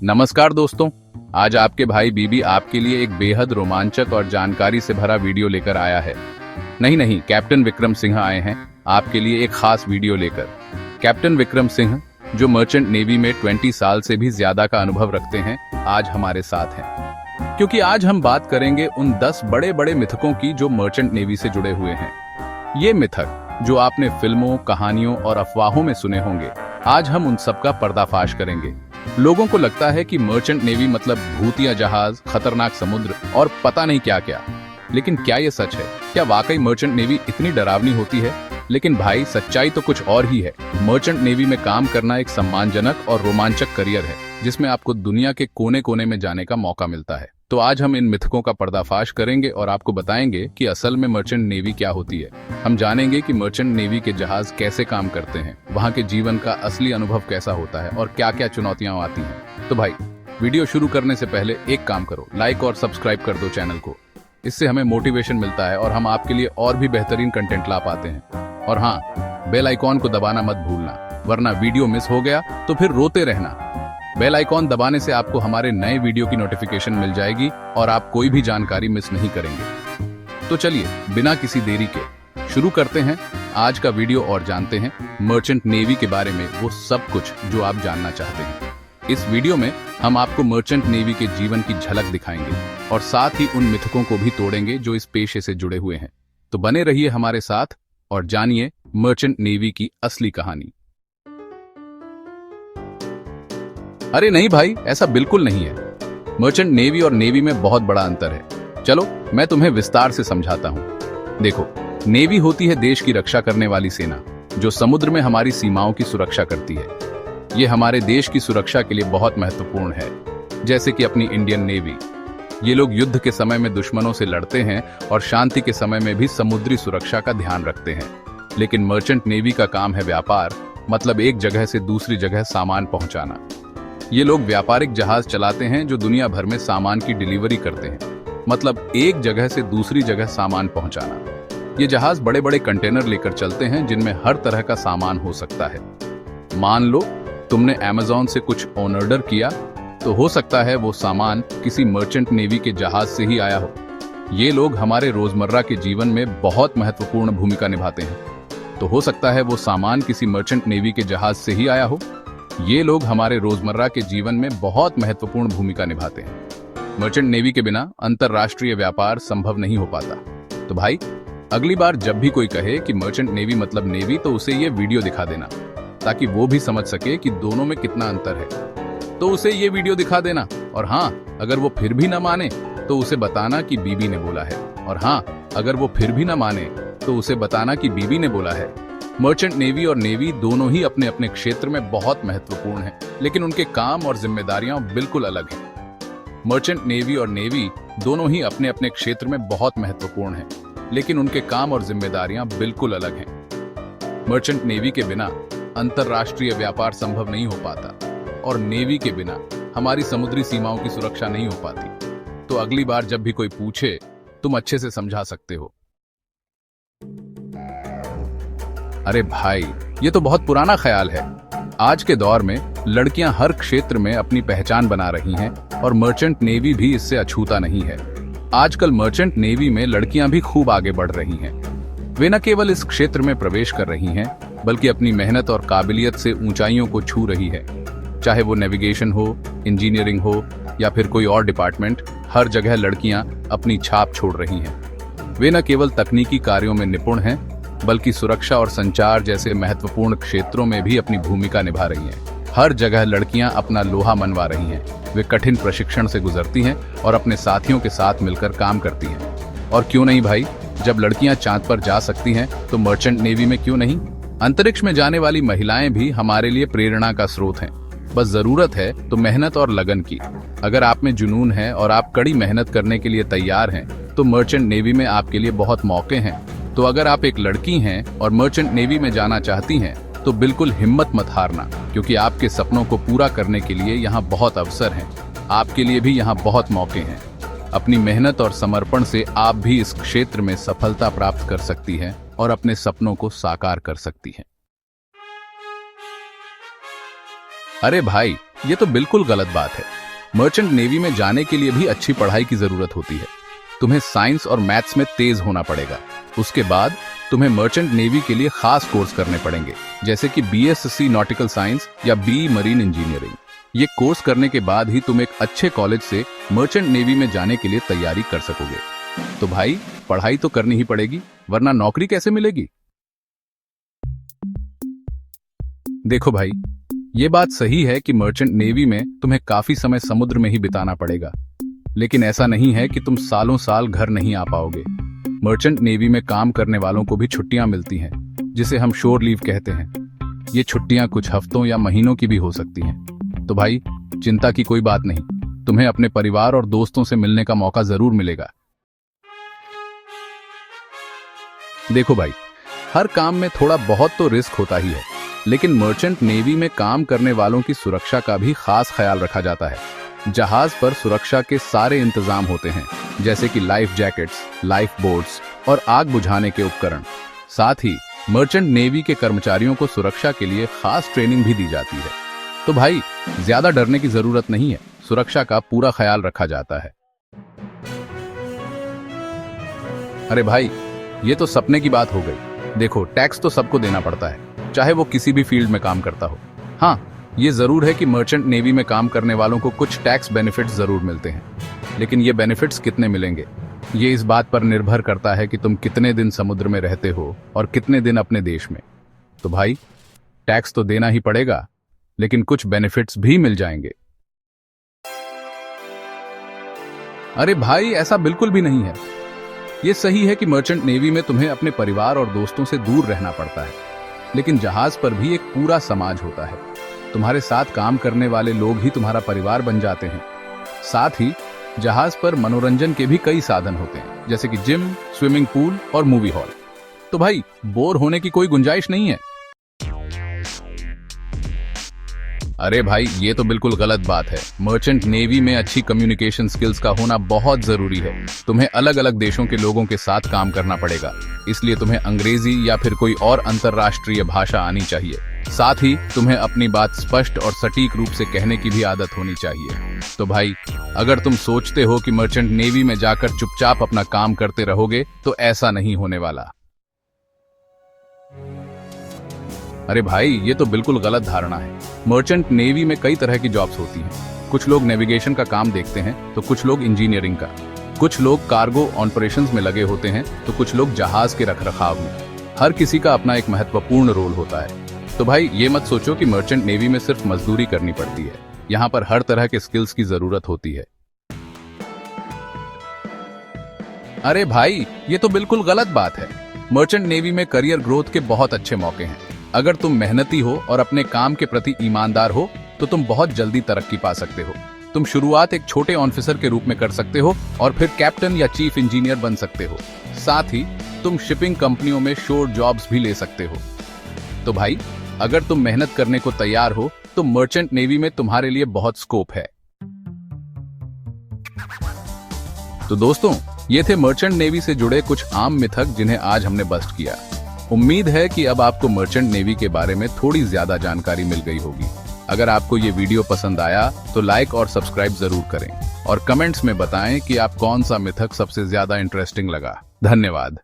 नमस्कार दोस्तों। आज आपके भाई बीबी आपके लिए एक बेहद रोमांचक और जानकारी से भरा वीडियो लेकर आया है। नहीं, कैप्टन विक्रम सिंह आए हैं आपके लिए एक खास वीडियो लेकर। कैप्टन विक्रम सिंह, जो मर्चेंट नेवी में 20 साल से भी ज्यादा का अनुभव रखते हैं, आज हमारे साथ हैं। क्योंकि आज हम बात करेंगे उन 10 बड़े बड़े मिथकों की जो मर्चेंट नेवी से जुड़े हुए हैं। ये मिथक जो आपने फिल्मों, कहानियों और अफवाहों में सुने होंगे, आज हम उन सब का पर्दाफाश करेंगे। लोगों को लगता है कि मर्चेंट नेवी मतलब भूतिया जहाज, खतरनाक समुद्र और पता नहीं क्या क्या। लेकिन क्या ये सच है? क्या वाकई मर्चेंट नेवी इतनी डरावनी होती है? लेकिन भाई, सच्चाई तो कुछ और ही है। मर्चेंट नेवी में काम करना एक सम्मानजनक और रोमांचक करियर है, जिसमें आपको दुनिया के कोने कोने में जाने का मौका मिलता है। तो आज हम इन मिथकों का पर्दाफाश करेंगे और आपको बताएंगे कि असल में मर्चेंट नेवी क्या होती है। हम जानेंगे कि मर्चेंट नेवी के जहाज कैसे काम करते हैं, वहाँ के जीवन का असली अनुभव कैसा होता है और क्या क्या चुनौतियां आती हैं। तो भाई, वीडियो शुरू करने से पहले एक काम करो, लाइक और सब्सक्राइब कर दो चैनल को। इससे हमें मोटिवेशन मिलता है और हम आपके लिए और भी बेहतरीन कंटेंट ला पाते हैं। और हाँ, बेल आइकॉन को दबाना मत भूलना, वरना वीडियो मिस हो गया तो फिर रोते रहना। बेल आइकॉन दबाने से आपको हमारे नए वीडियो की नोटिफिकेशन मिल जाएगी और आप कोई भी जानकारी मिस नहीं करेंगे। तो चलिए, बिना किसी देरी के शुरू करते हैं आज का वीडियो और जानते हैं मर्चेंट नेवी के बारे में वो सब कुछ जो आप जानना चाहते हैं। इस वीडियो में हम आपको मर्चेंट नेवी के जीवन की झलक दिखाएंगे और साथ ही उन मिथकों को भी तोड़ेंगे जो इस पेशे से जुड़े हुए हैं। तो बने रहिए हमारे साथ और जानिए मर्चेंट नेवी की असली कहानी। अरे नहीं भाई, ऐसा बिल्कुल नहीं है। मर्चेंट नेवी और नेवी में बहुत बड़ा अंतर है। चलो मैं तुम्हें विस्तार से समझाता हूँ। देखो, नेवी होती है देश की रक्षा करने वाली सेना, जो समुद्र में हमारी सीमाओं की सुरक्षा करती है। ये हमारे देश की सुरक्षा के लिए बहुत महत्वपूर्ण है। जैसे कि अपनी इंडियन नेवी, ये लोग युद्ध के समय में दुश्मनों से लड़ते हैं और शांति के समय में भी समुद्री सुरक्षा का ध्यान रखते हैं। लेकिन मर्चेंट नेवी का काम है व्यापार, मतलब एक जगह से दूसरी जगह सामान पहुंचाना। ये लोग व्यापारिक जहाज चलाते हैं जो दुनिया भर में सामान की डिलीवरी करते हैं, मतलब एक जगह से दूसरी जगह सामान पहुंचाना। ये जहाज बड़े बड़े कंटेनर लेकर चलते हैं जिनमें हर तरह का सामान हो सकता है। मान लो तुमने अमेज़न से कुछ ऑर्डर किया, तो हो सकता है वो सामान किसी मर्चेंट नेवी के जहाज से ही आया हो। ये लोग हमारे रोजमर्रा के जीवन में बहुत महत्वपूर्ण भूमिका निभाते हैं। तो हो सकता है वो सामान किसी मर्चेंट नेवी के जहाज से ही आया हो। ये लोग हमारे रोजमर्रा के जीवन में बहुत महत्वपूर्ण भूमिका निभाते हैं। मर्चेंट नेवी के बिना अंतरराष्ट्रीय व्यापार संभव नहीं हो पाता। तो भाई, अगली बार जब भी कोई कहे कि मर्चेंट नेवी मतलब नेवी, तो उसे ये वीडियो दिखा देना, ताकि वो भी समझ सके कि दोनों में कितना अंतर है। तो उसे ये वीडियो दिखा देना। और हाँ, अगर वो फिर भी न माने तो उसे बताना कि बीबी ने बोला है। और हाँ, अगर वो फिर भी न माने तो उसे बताना कि बीबी ने बोला है। मर्चेंट नेवी और नेवी दोनों ही अपने अपने क्षेत्र में बहुत महत्वपूर्ण हैं, लेकिन उनके काम और जिम्मेदारियां बिल्कुल अलग हैं। मर्चेंट नेवी और नेवी दोनों ही अपने अपने क्षेत्र में बहुत महत्वपूर्ण हैं, लेकिन उनके काम और जिम्मेदारियां बिल्कुल अलग हैं। मर्चेंट नेवी के बिना अंतरराष्ट्रीय व्यापार संभव नहीं हो पाता और नेवी के बिना हमारी समुद्री सीमाओं की सुरक्षा नहीं हो पाती। तो अगली बार जब भी कोई पूछे, तुम अच्छे से समझा सकते हो। अरे भाई, ये तो बहुत पुराना ख्याल है। आज के दौर में लड़कियां हर क्षेत्र में अपनी पहचान बना रही हैं और मर्चेंट नेवी भी इससे अछूता नहीं है। आजकल मर्चेंट नेवी में लड़कियां भी खूब आगे बढ़ रही हैं। वे न केवल इस क्षेत्र में प्रवेश कर रही हैं, बल्कि अपनी मेहनत और काबिलियत से ऊंचाइयों को छू रही है। चाहे वो नेविगेशन हो, इंजीनियरिंग हो या फिर कोई और डिपार्टमेंट, हर जगह लड़कियां अपनी छाप छोड़ रही हैं। वे न केवल तकनीकी कार्यों में निपुण हैं, बल्कि सुरक्षा और संचार जैसे महत्वपूर्ण क्षेत्रों में भी अपनी भूमिका निभा रही हैं। हर जगह लड़कियां अपना लोहा मनवा रही हैं। वे कठिन प्रशिक्षण से गुजरती हैं और अपने साथियों के साथ मिलकर काम करती हैं। और क्यों नहीं भाई, जब लड़कियां चांद पर जा सकती हैं तो मर्चेंट नेवी में क्यों नहीं? अंतरिक्ष में जाने वाली महिलाएं भी हमारे लिए प्रेरणा का स्रोत हैं। बस जरूरत है तो मेहनत और लगन की। अगर आप में जुनून है और आप कड़ी मेहनत करने के लिए तैयार हैं, तो मर्चेंट नेवी में आपके लिए बहुत मौके हैं। तो अगर आप एक लड़की हैं और मर्चेंट नेवी में जाना चाहती हैं, तो बिल्कुल हिम्मत मत हारना, क्योंकि आपके सपनों को पूरा करने के लिए यहाँ बहुत अवसर हैं। आपके लिए भी यहाँ बहुत मौके हैं। अपनी मेहनत और समर्पण से आप भी इस क्षेत्र में सफलता प्राप्त कर सकती हैं और अपने सपनों को साकार कर सकती हैं। अरे भाई, ये तो बिल्कुल गलत बात है। मर्चेंट नेवी में जाने के लिए भी अच्छी पढ़ाई की जरूरत होती है। तुम्हें साइंस और मैथ्स में तेज होना पड़ेगा। उसके बाद तुम्हें मर्चेंट नेवी के लिए खास कोर्स करने पड़ेंगे, जैसे कि बीएससी नॉटिकल साइंस या बी मरीन इंजीनियरिंग। ये कोर्स करने के बाद ही तुम एक अच्छे कॉलेज से मर्चेंट नेवी में जाने के लिए तैयारी कर सकोगे। तो भाई, पढ़ाई तो करनी ही पड़ेगी, वरना नौकरी कैसे मिलेगी? देखो भाई, ये बात सही है कि मर्चेंट नेवी में तुम्हें काफी समय समुद्र में ही बिताना पड़ेगा, लेकिन ऐसा नहीं है कि तुम सालों साल घर नहीं आ पाओगे। मर्चेंट नेवी में काम करने वालों को भी छुट्टियां मिलती हैं, जिसे हम शोर लीव कहते हैं। ये छुट्टियां कुछ हफ्तों या महीनों की भी हो सकती हैं। तो भाई, चिंता की कोई बात नहीं, तुम्हें अपने परिवार और दोस्तों से मिलने का मौका जरूर मिलेगा। देखो भाई, हर काम में थोड़ा बहुत तो रिस्क होता ही है, लेकिन मर्चेंट नेवी में काम करने वालों की सुरक्षा का भी खास ख्याल रखा जाता है। जहाज पर सुरक्षा के सारे इंतजाम होते हैं, जैसे कि लाइफ जैकेट्स, लाइफ बोट्स और आग बुझाने के उपकरण। साथ ही मर्चेंट नेवी के कर्मचारियों को सुरक्षा के लिए खास ट्रेनिंग भी दी जाती है। तो भाई, ज्यादा डरने की जरूरत नहीं है, सुरक्षा का पूरा ख्याल रखा जाता है। अरे भाई, ये तो सपने की बात हो गई। देखो, टैक्स तो सबको देना पड़ता है, चाहे वो किसी भी फील्ड में काम करता हो। हाँ, ये जरूर है कि मर्चेंट नेवी में काम करने वालों को कुछ टैक्स बेनिफिट्स जरूर मिलते हैं, लेकिन ये बेनिफिट्स कितने मिलेंगे, ये इस बात पर निर्भर करता है कि तुम कितने दिन समुद्र में रहते हो और कितने दिन अपने देश में। तो भाई, टैक्स तो देना ही पड़ेगा, लेकिन कुछ बेनिफिट्स भी मिल जाएंगे। अरे भाई, ऐसा बिल्कुल भी नहीं है। ये सही है कि मर्चेंट नेवी में तुम्हें अपने परिवार और दोस्तों से दूर रहना पड़ता है, लेकिन जहाज पर भी एक पूरा समाज होता है। तुम्हारे साथ काम करने वाले लोग ही तुम्हारा परिवार बन जाते हैं। साथ ही जहाज पर मनोरंजन के भी कई साधन होते हैं, जैसे कि जिम, स्विमिंग पूल और मूवी हॉल। तो भाई, बोर होने की कोई गुंजाइश नहीं है। अरे भाई, ये तो बिल्कुल गलत बात है। मर्चेंट नेवी में अच्छी कम्युनिकेशन स्किल्स का होना बहुत जरूरी है। तुम्हें अलग अलग देशों के लोगों के साथ काम करना पड़ेगा, इसलिए तुम्हें अंग्रेजी या फिर कोई और अंतर्राष्ट्रीय भाषा आनी चाहिए। साथ ही तुम्हें अपनी बात स्पष्ट और सटीक रूप से कहने की भी आदत होनी चाहिए। तो भाई, अगर तुम सोचते हो कि मर्चेंट नेवी में जाकर चुपचाप अपना काम करते रहोगे, तो ऐसा नहीं होने वाला। अरे भाई, ये तो बिल्कुल गलत धारणा है। मर्चेंट नेवी में कई तरह की जॉब्स होती हैं। कुछ लोग नेविगेशन का काम देखते हैं, तो कुछ लोग इंजीनियरिंग का, कुछ लोग कार्गो ऑपरेशंस में लगे होते हैं, तो कुछ लोग जहाज के रखरखाव में। हर किसी का अपना एक महत्वपूर्ण रोल होता है। तो भाई, ये मत सोचो कि मर्चेंट नेवी में सिर्फ मजदूरी करनी पड़ती है। यहाँ पर हर तरह के स्किल्स की जरूरत होती है। अरे भाई, ये तो बिल्कुल गलत बात है। मर्चेंट नेवी में करियर ग्रोथ के बहुत अच्छे मौके हैं। अगर तुम मेहनती हो और अपने काम के प्रति ईमानदार हो, तो तुम बहुत जल्दी तरक्की पा सकते हो। तुम शुरुआत एक छोटे ऑफिसर के रूप में कर सकते हो और फिर कैप्टन या चीफ इंजीनियर बन सकते हो। साथ ही तुम शिपिंग कंपनियों में शोर जॉब्स भी ले सकते हो। तो भाई, अगर तुम मेहनत करने को तैयार हो, तो मर्चेंट नेवी में तुम्हारे लिए बहुत स्कोप है। तो दोस्तों, ये थे मर्चेंट नेवी से जुड़े कुछ आम मिथक जिन्हें आज हमने बस्ट किया। उम्मीद है कि अब आपको मर्चेंट नेवी के बारे में थोड़ी ज्यादा जानकारी मिल गई होगी। अगर आपको ये वीडियो पसंद आया तो लाइक और सब्सक्राइब जरूर करें और कमेंट्स में बताएं कि आप कौन सा मिथक सबसे ज्यादा इंटरेस्टिंग लगा। धन्यवाद।